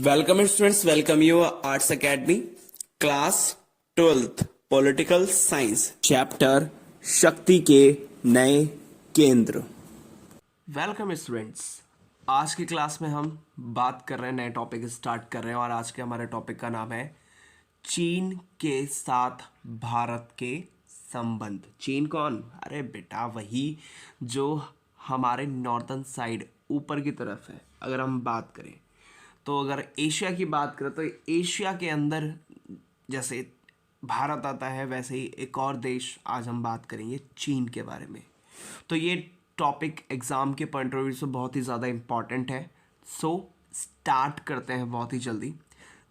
Welcome students, welcome you arts academy class 12th political science chapter शक्ति के नए केंद्र। वेलकम स्टूडेंट्स, आज की क्लास में हम बात कर रहे हैं, नए टॉपिक स्टार्ट कर रहे हैं और आज के हमारे टॉपिक का नाम है चीन के साथ भारत के संबंध। चीन कौन? अरे बेटा वही जो हमारे नॉर्थन साइड ऊपर की तरफ है। अगर हम बात करें तो अगर एशिया की बात करें तो एशिया के अंदर जैसे भारत आता है वैसे ही एक और देश आज हम बात करेंगे चीन के बारे में। तो ये टॉपिक एग्ज़ाम के पॉइंट ऑफ व्यू से बहुत ही ज़्यादा इम्पॉर्टेंट है। सो स्टार्ट करते हैं बहुत ही जल्दी।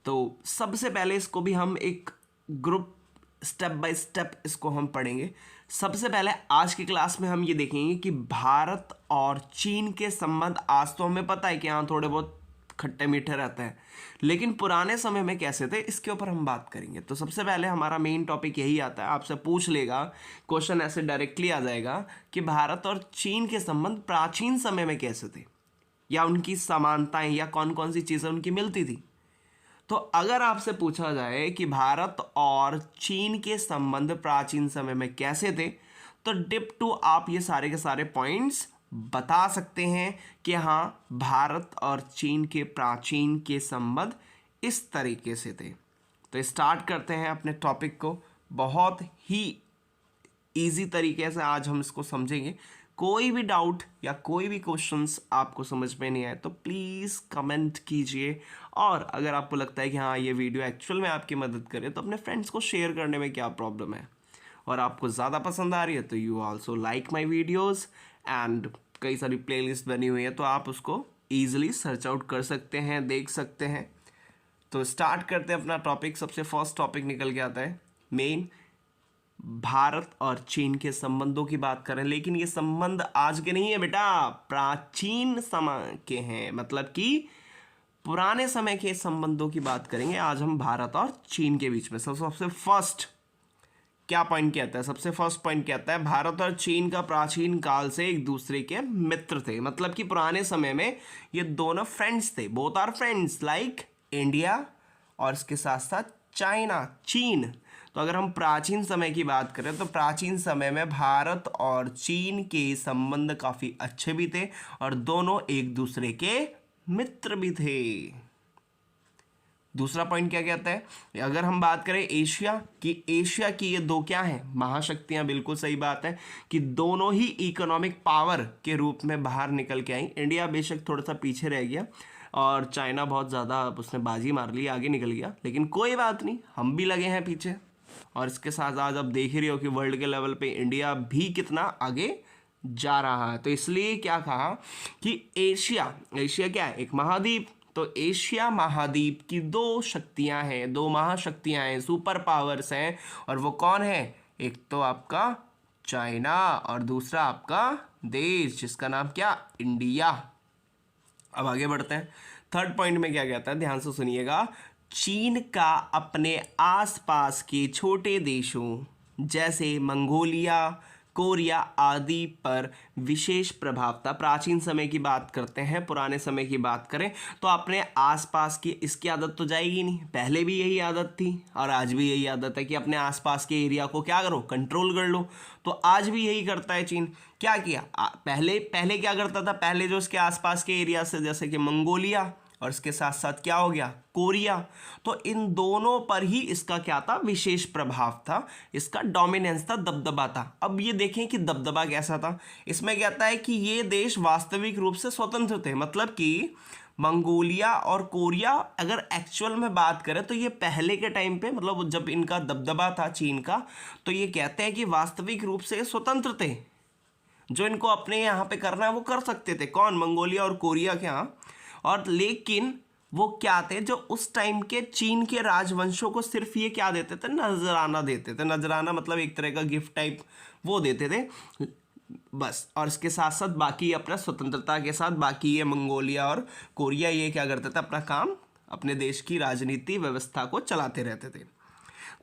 तो सबसे पहले इसको भी हम एक ग्रुप स्टेप बाय स्टेप इसको हम पढ़ेंगे। सबसे पहले आज की क्लास में हम ये देखेंगे कि भारत और चीन के संबंध, आज तो हमें पता है कि हाँ थोड़े बहुत खट्टे मीठे रहते हैं, लेकिन पुराने समय में कैसे थे इसके ऊपर हम बात करेंगे। तो सबसे पहले हमारा मेन टॉपिक यही आता है, आपसे पूछ लेगा क्वेश्चन, ऐसे डायरेक्टली आ जाएगा कि भारत और चीन के संबंध प्राचीन समय में कैसे थे, या उनकी समानताएं या कौन कौन सी चीज़ें उनकी मिलती थी। तो अगर आपसे पूछा जाए कि भारत और चीन के संबंध प्राचीन समय में कैसे थे, तो डिप टू आप ये सारे के सारे पॉइंट्स बता सकते हैं कि हाँ भारत और चीन के प्राचीन के संबंध इस तरीके से थे। तो स्टार्ट करते हैं अपने टॉपिक को। बहुत ही इजी तरीके से आज हम इसको समझेंगे। कोई भी डाउट या कोई भी क्वेश्चंस आपको समझ में नहीं आए तो प्लीज़ कमेंट कीजिए, और अगर आपको लगता है कि हाँ ये वीडियो एक्चुअल में आपकी मदद करे तो अपने फ्रेंड्स को शेयर करने में क्या प्रॉब्लम है। और आपको ज़्यादा पसंद आ रही है तो you also like my videos, and कई सारी प्लेलिस्ट बनी हुई है तो आप उसको ईजिली सर्च आउट कर सकते हैं, देख सकते हैं। तो स्टार्ट करते हैं अपना टॉपिक। सबसे फर्स्ट टॉपिक निकल के आता है मेन, भारत और चीन के संबंधों की बात करें, लेकिन ये संबंध आज के नहीं है बेटा, प्राचीन समय के हैं, मतलब कि पुराने समय के संबंधों की बात करेंगे आज हम भारत और चीन के बीच में। सबसे फर्स्ट क्या पॉइंट कहता है? सबसे फर्स्ट पॉइंट कहता है भारत और चीन का प्राचीन काल से एक दूसरे के मित्र थे, मतलब कि पुराने समय में ये दोनों फ्रेंड्स थे। Both are friends like India और इसके साथ साथ चाइना, चीन। तो अगर हम प्राचीन समय की बात करें तो प्राचीन समय में भारत और चीन के संबंध काफ़ी अच्छे भी थे और दोनों एक दूसरे के मित्र भी थे। दूसरा पॉइंट क्या कहता है? अगर हम बात करें एशिया की ये दो क्या हैं? महाशक्तियां। बिल्कुल सही बात है कि दोनों ही इकोनॉमिक पावर के रूप में बाहर निकल के आई। इंडिया बेशक थोड़ा सा पीछे रह गया और चाइना बहुत ज़्यादा उसने बाजी मार ली, आगे निकल गया, लेकिन कोई बात नहीं, हम भी लगे हैं पीछे। और इसके साथ आज आप देख ही रहे हो कि वर्ल्ड के लेवल पे इंडिया भी कितना आगे जा रहा है। तो इसलिए क्या कहा कि एशिया क्या है? एक महाद्वीप। तो एशिया महाद्वीप की दो शक्तियां हैं, दो महाशक्तियां हैं, सुपर पावर्स हैं, और वो कौन है? एक तो आपका चाइना और दूसरा आपका देश जिसका नाम क्या? इंडिया। अब आगे बढ़ते हैं। थर्ड पॉइंट में क्या कहता है, ध्यान से सुनिएगा। चीन का अपने आसपास के छोटे देशों जैसे मंगोलिया, कोरिया आदि पर विशेष प्रभाव था। प्राचीन समय की बात करते हैं, पुराने समय की बात करें तो अपने आसपास की इसकी आदत तो जाएगी नहीं, पहले भी यही आदत थी और आज भी यही आदत है कि अपने आसपास के एरिया को क्या करो? कंट्रोल कर लो। तो आज भी यही करता है चीन। क्या किया? पहले क्या करता था? पहले जो इसके आसपास के एरिया से जैसे कि मंगोलिया और इसके साथ साथ क्या हो गया? कोरिया। तो इन दोनों पर ही इसका क्या था? विशेष प्रभाव था, इसका डोमिनेंस था, दबदबा था। अब ये देखें कि दबदबा कैसा था। इसमें कहता है कि ये देश वास्तविक रूप से स्वतंत्र थे, मतलब कि मंगोलिया और कोरिया अगर एक्चुअल में बात करें तो ये पहले के टाइम पे, मतलब जब इनका दबदबा था चीन का, तो ये कहते हैं कि वास्तविक रूप से स्वतंत्र थे। जो इनको अपने यहाँ पे करना है वो कर सकते थे। कौन? मंगोलिया और कोरिया के यहाँ। और लेकिन वो क्या थे? जो उस टाइम के चीन के राजवंशों को सिर्फ ये क्या देते थे? नजराना देते थे। नजराना मतलब एक तरह का गिफ्ट टाइप वो देते थे बस। और इसके साथ साथ बाकी अपना स्वतंत्रता के साथ बाकी ये मंगोलिया और कोरिया ये क्या करते थे? अपना काम, अपने देश की राजनीति व्यवस्था को चलाते रहते थे।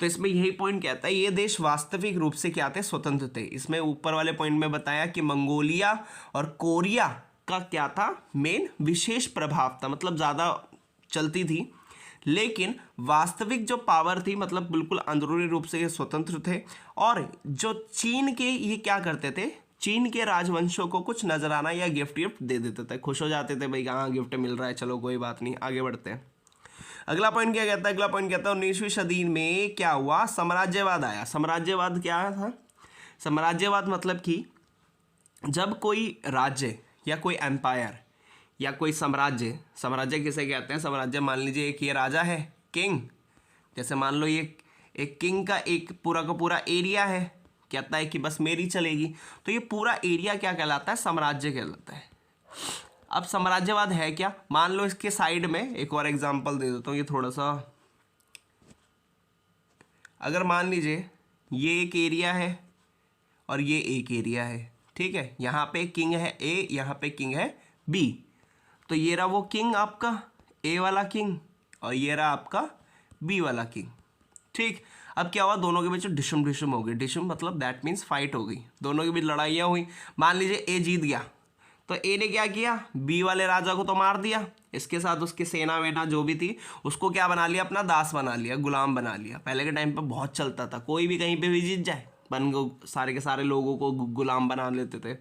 तो इसमें यही पॉइंट कहता है ये देश वास्तविक रूप से क्या थे? स्वतंत्र थे। इसमें ऊपर वाले पॉइंट में बताया कि मंगोलिया और कोरिया का क्या था? मेन विशेष प्रभाव था, मतलब ज़्यादा चलती थी, लेकिन वास्तविक जो पावर थी मतलब बिल्कुल अंदरूनी रूप से ये स्वतंत्र थे। और जो चीन के ये क्या करते थे, चीन के राजवंशों को कुछ नजराना या गिफ्ट गिफ्ट दे देते थे, खुश हो जाते थे, भाई हाँ गिफ्ट मिल रहा है, चलो कोई बात नहीं, आगे बढ़ते हैं। अगला पॉइंट क्या कहता है, अगला पॉइंट कहता है 19वीं सदी में क्या हुआ, साम्राज्यवाद आया। साम्राज्यवाद क्या था, साम्राज्यवाद मतलब कि जब कोई राज्य या कोई एम्पायर या कोई साम्राज्य, साम्राज्य किसे कहते हैं, साम्राज्य मान लीजिए एक ये राजा है, किंग, जैसे मान लो ये एक किंग का एक पूरा का पूरा एरिया है, कहता है कि बस मेरी चलेगी, तो ये पूरा एरिया क्या कहलाता है, साम्राज्य कहलाता है। अब साम्राज्यवाद है क्या, मान लो इसके साइड में एक और एग्जांपल दे देता हूँ, ये थोड़ा सा, अगर मान लीजिए ये एक एरिया है और ये एक एरिया है, ठीक है, यहाँ पे किंग है ए, यहाँ पे किंग है बी, तो ये रहा वो किंग आपका ए वाला किंग और ये रहा आपका बी वाला किंग, ठीक। अब क्या हुआ, दोनों के बीच डिशम डिशम हो गई, डिशम मतलब दैट मीन्स फाइट हो गई, दोनों के बीच लड़ाइयाँ हुई। मान लीजिए ए जीत गया, तो ए ने क्या किया, बी वाले राजा को तो मार दिया, इसके साथ उसकी सेना वेना जो भी थी उसको क्या बना लिया, अपना दास बना लिया, गुलाम बना लिया। पहले के टाइम पे बहुत चलता था, कोई भी कहीं पे भी जीत जाए बन गो, सारे के सारे लोगों को गुलाम बना लेते थे।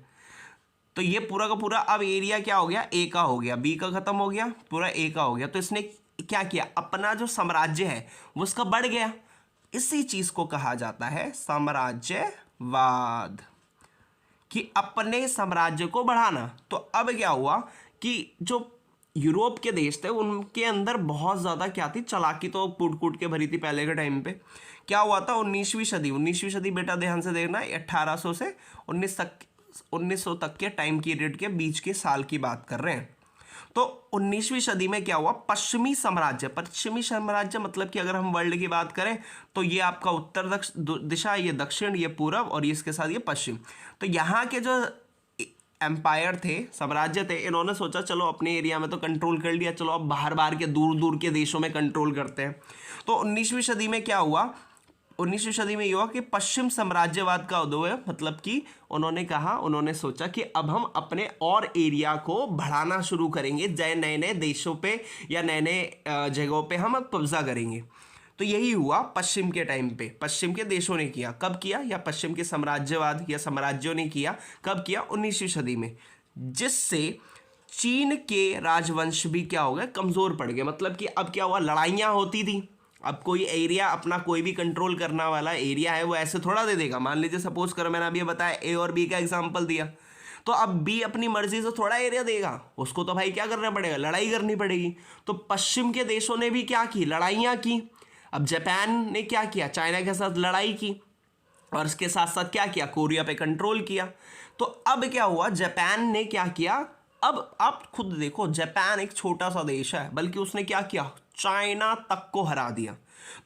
तो ये पूरा का पूरा अब एरिया क्या हो गया, ए का हो गया, बी का खत्म हो गया, पूरा ए का हो गया। तो इसने क्या किया, अपना जो साम्राज्य है वो उसका बढ़ गया। इसी चीज को कहा जाता है साम्राज्यवाद, कि अपने साम्राज्य को बढ़ाना। तो अब क्या हुआ कि जो यूरोप के देश थे उनके अंदर बहुत ज़्यादा क्या थी, चालाकी तो कूट कूट के भरी थी पहले के टाइम पे। क्या हुआ था, 19वीं सदी बेटा ध्यान से देखना, 1800 से 1900 तक के टाइम पीरियड के बीच के साल की बात कर रहे हैं। तो 19वीं सदी में क्या हुआ, पश्चिमी साम्राज्य मतलब कि अगर हम वर्ल्ड की बात करें तो ये आपका उत्तर दिशा, ये दक्षिण, ये पूरब और ये इसके साथ ये पश्चिम। तो यहाँ के जो एम्पायर थे, साम्राज्य थे, इन्होंने सोचा चलो अपने एरिया में तो कंट्रोल कर लिया, चलो अब बाहर बाहर के दूर दूर के देशों में कंट्रोल करते हैं। तो 19वीं सदी में क्या हुआ, 19वीं सदी में ये हुआ कि पश्चिम साम्राज्यवाद का उदय, मतलब कि उन्होंने सोचा कि अब हम अपने और एरिया को बढ़ाना शुरू करेंगे, नए नए देशों पे या नए नए जगहों पे हम अब कब्जा करेंगे। तो यही हुआ पश्चिम के टाइम पे, पश्चिम के देशों ने किया। कब किया, या पश्चिम के साम्राज्यवाद या साम्राज्यों ने किया, कब किया, 19वीं सदी में, जिससे चीन के राजवंश भी क्या हो गए, कमजोर पड़ गए। मतलब कि अब क्या हुआ, लड़ाइयाँ होती थी, अब कोई एरिया अपना कोई भी कंट्रोल करने वाला एरिया है वो ऐसे थोड़ा दे देगा। मान लीजिए सपोज करो मैंने अभी बताया ए और बी का एग्जांपल दिया, तो अब बी अपनी मर्जी से थोड़ा एरिया देगा, उसको तो भाई क्या करना पड़ेगा, लड़ाई करनी पड़ेगी। तो पश्चिम के देशों ने भी क्या की, लड़ाइयाँ की। अब जापान ने क्या किया, चाइना के साथ लड़ाई की और इसके साथ साथ क्या किया, कोरिया पे कंट्रोल किया। तो अब क्या हुआ, जापान ने क्या किया, अब आप खुद देखो, जापान एक छोटा सा देश है, बल्कि उसने क्या किया, चाइना तक को हरा दिया।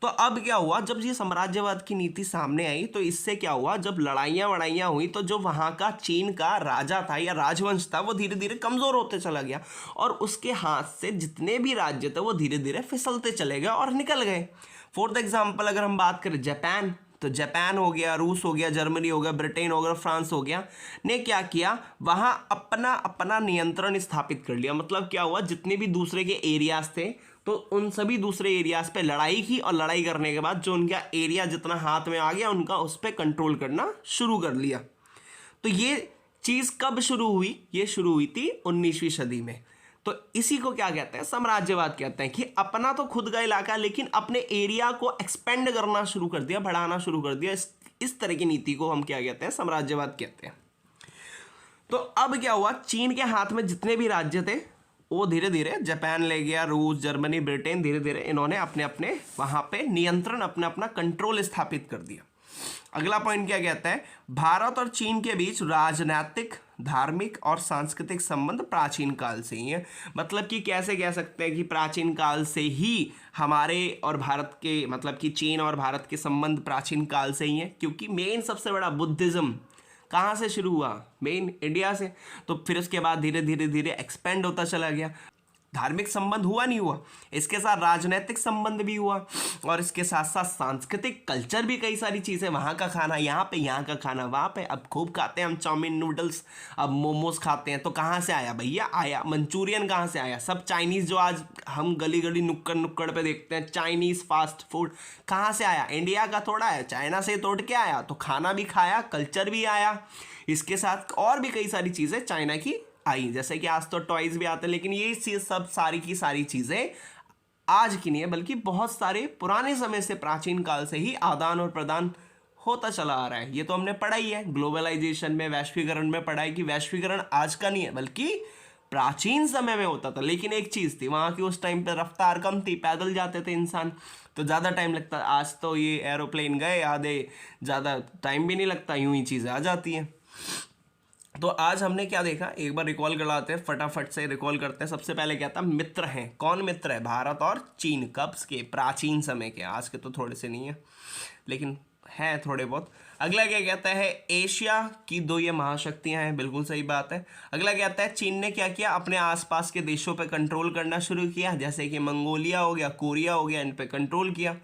तो अब क्या हुआ, जब ये साम्राज्यवाद की नीति सामने आई तो इससे क्या हुआ, जब लड़ाइयाँ हुई तो जो वहाँ का चीन का राजा था या राजवंश था वो धीरे धीरे कमज़ोर होते चला गया और उसके हाथ से जितने भी राज्य थे वो धीरे धीरे फिसलते चले गए और निकल गए। फॉर द एग्जाम्पल अगर हम बात करें जापान, तो जापान हो गया, रूस हो गया, जर्मनी हो गया, ब्रिटेन हो गया, फ्रांस हो गया, ने क्या किया, वहाँ अपना अपना नियंत्रण स्थापित कर लिया। मतलब क्या हुआ, जितने भी दूसरे के एरियाज थे तो उन सभी दूसरे एरियाज पे लड़ाई की और लड़ाई करने के बाद जो उनका एरिया जितना हाथ में आ गया उनका उस पर कंट्रोल करना शुरू कर लिया। तो ये चीज़ कब शुरू हुई, ये शुरू हुई थी 19वीं सदी में। तो इसी को क्या कहते हैं, साम्राज्यवाद कहते हैं, कि अपना तो खुद का इलाका लेकिन अपने एरिया को एक्सपेंड करना शुरू कर दिया, बढ़ाना शुरू कर दिया। इस तरह की नीति को हम क्या कहते हैं, साम्राज्यवाद कहते हैं। तो अब क्या हुआ, चीन के हाथ में जितने भी राज्य थे वो धीरे धीरे जापान ले गया, रूस, जर्मनी, ब्रिटेन, धीरे धीरे इन्होंने अपने अपने वहाँ पे नियंत्रण, अपना अपना कंट्रोल स्थापित कर दिया। अगला पॉइंट क्या कहता है, भारत और चीन के बीच राजनीतिक, धार्मिक और सांस्कृतिक संबंध प्राचीन काल से ही है। मतलब कि कैसे कह सकते हैं कि प्राचीन काल से ही हमारे और भारत के, मतलब कि चीन और भारत के संबंध प्राचीन काल से ही है, क्योंकि मेन सबसे बड़ा बुद्धिज्म कहाँ से शुरू हुआ, मेन इंडिया से। तो फिर उसके बाद धीरे धीरे धीरे एक्सपेंड होता चला गया। धार्मिक संबंध हुआ नहीं हुआ, इसके साथ राजनीतिक संबंध भी हुआ, और इसके साथ साथ सांस्कृतिक कल्चर भी, कई सारी चीज़ें, वहाँ का खाना यहाँ पे, यहाँ का खाना वहाँ पे। अब खूब खाते हैं हम चाउमीन नूडल्स, अब मोमोज खाते हैं, तो कहाँ से आया भैया? आया मंचूरियन, कहाँ से आया? सब चाइनीज़ जो आज हम गली गली नुक्कड़ नुक्कड़ पे देखते हैं, चाइनीज़ फास्ट फूड, कहाँ से आया? इंडिया का थोड़ा है, चाइना से तोड़ के आया। तो खाना भी खाया, कल्चर भी आया, इसके साथ और भी कई सारी चीज़ें चाइना की आई, जैसे कि आज तो टॉयज भी आते हैं, लेकिन ये चीज़ सब सारी की सारी चीज़ें आज की नहीं है, बल्कि बहुत सारे पुराने समय से, प्राचीन काल से ही आदान और प्रदान होता चला आ रहा है। ये तो हमने पढ़ा ही है, ग्लोबलाइजेशन में, वैश्वीकरण में पढ़ा है कि वैश्वीकरण आज का नहीं है, बल्कि प्राचीन समय में होता था। लेकिन एक चीज़ थी, वहाँ की उस टाइम पर रफ्तार कम थी, पैदल जाते थे इंसान, तो ज़्यादा टाइम लगता। आज तो ये एरोप्लेन गए आधे, ज़्यादा टाइम भी नहीं लगता, यूं ही चीज़ें आ जाती हैं। तो आज हमने क्या देखा, एक बार रिकॉल कराते हैं, फटाफट से रिकॉल करते हैं। सबसे पहले क्या था, मित्र हैं। कौन मित्र है? भारत और चीन। कब के? प्राचीन समय के। आज के तो थोड़े से नहीं है, लेकिन हैं थोड़े बहुत। अगला क्या कहता है, एशिया की दो ये महाशक्तियां हैं। बिल्कुल सही बात है। अगला क्या कहता है, चीन ने क्या किया, अपने आसपास के देशों पर कंट्रोल करना शुरू किया, जैसे कि मंगोलिया हो गया, कोरिया हो गया, इन पे कंट्रोल किया।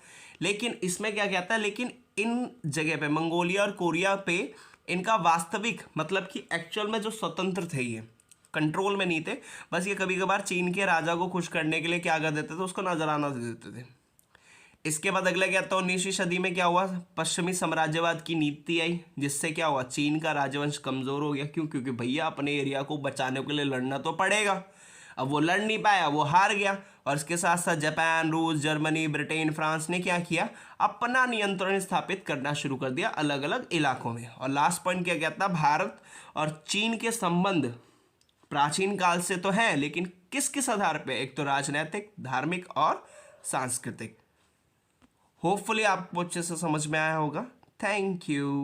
लेकिन इसमें क्या कहता है, लेकिन इन जगह पे, मंगोलिया और कोरिया पे, इनका वास्तविक मतलब कि एक्चुअल में जो स्वतंत्र थे, ये कंट्रोल में नहीं थे, बस ये कभी कभार चीन के राजा को खुश करने के लिए क्या कर देते थे, उसको नजराना दे देते थे। इसके बाद अगला क्या था, 19वीं सदी में क्या हुआ, पश्चिमी साम्राज्यवाद की नीति आई, जिससे क्या हुआ, चीन का राजवंश कमजोर हो गया। क्यों? क्योंकि भैया अपने एरिया को बचाने के लिए लड़ना तो पड़ेगा। अब वो लड़ नहीं पाया, वो हार गया। और इसके साथ साथ जापान, रूस, जर्मनी, ब्रिटेन, फ्रांस ने क्या किया, अपना नियंत्रण स्थापित करना शुरू कर दिया अलग अलग इलाकों में। और लास्ट पॉइंट क्या कहता, भारत और चीन के संबंध प्राचीन काल से तो हैं, लेकिन किस किस आधार पे? एक तो राजनीतिक, धार्मिक और सांस्कृतिक। होपफुली आपको अच्छे से समझ में आया होगा। Thank you.